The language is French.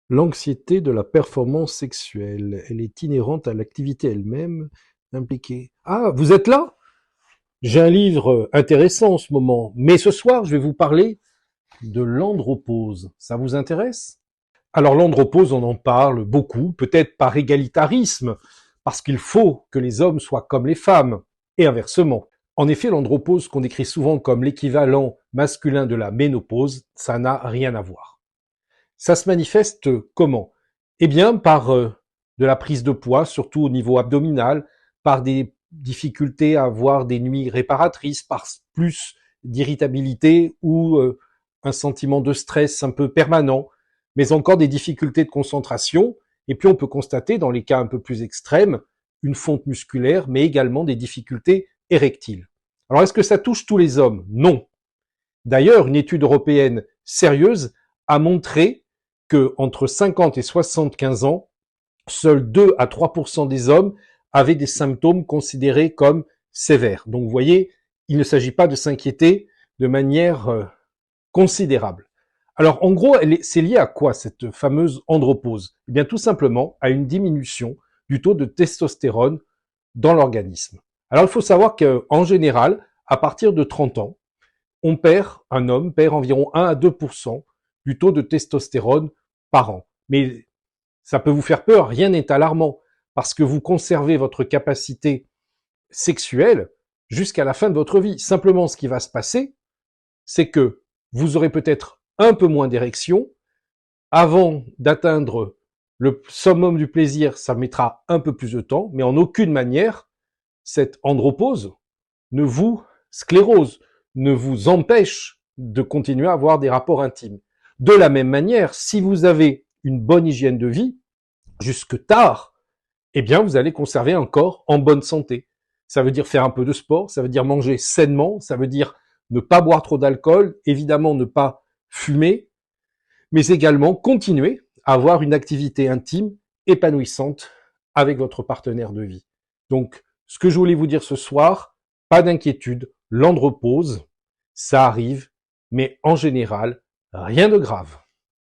L'anxiété de la performance sexuelle, elle est inhérente à l'activité elle-même, impliquée. Ah, vous êtes là? J'ai un livre intéressant en ce moment, mais ce soir, je vais vous parler de l'andropause. Ça vous intéresse? Alors l'andropause, on en parle beaucoup, peut-être par égalitarisme, parce qu'il faut que les hommes soient comme les femmes, et inversement. En effet, l'andropause, qu'on décrit souvent comme l'équivalent masculin de la ménopause, ça n'a rien à voir. Ça se manifeste comment? Eh bien, par de la prise de poids, surtout au niveau abdominal, par des difficultés à avoir des nuits réparatrices, par plus d'irritabilité ou un sentiment de stress un peu permanent, mais encore des difficultés de concentration. Et puis on peut constater, dans les cas un peu plus extrêmes, une fonte musculaire, mais également des difficultés érectiles. Alors est-ce que ça touche tous les hommes? Non. D'ailleurs, une étude européenne sérieuse a montré que entre 50 et 75 ans, seuls 2 à 3% des hommes avaient des symptômes considérés comme sévères. Donc vous voyez, il ne s'agit pas de s'inquiéter de manière considérable. Alors en gros, c'est lié à quoi cette fameuse andropause? Eh bien tout simplement à une diminution du taux de testostérone dans l'organisme. Alors il faut savoir qu'en général, à partir de 30 ans, un homme perd environ 1 à 2% du taux de testostérone par an. Mais ça peut vous faire peur, rien n'est alarmant, parce que vous conservez votre capacité sexuelle jusqu'à la fin de votre vie. Simplement, ce qui va se passer, c'est que vous aurez peut-être un peu moins d'érection. Avant d'atteindre le summum du plaisir, ça mettra un peu plus de temps, mais en aucune manière, cette andropause ne vous sclérose, ne vous empêche de continuer à avoir des rapports intimes. De la même manière, si vous avez une bonne hygiène de vie, jusque tard, eh bien, vous allez conserver un corps en bonne santé. Ça veut dire faire un peu de sport, ça veut dire manger sainement, ça veut dire ne pas boire trop d'alcool, évidemment ne pas fumer, mais également continuer à avoir une activité intime épanouissante avec votre partenaire de vie. Donc, ce que je voulais vous dire ce soir, pas d'inquiétude, l'andropause, ça arrive, mais en général, rien de grave.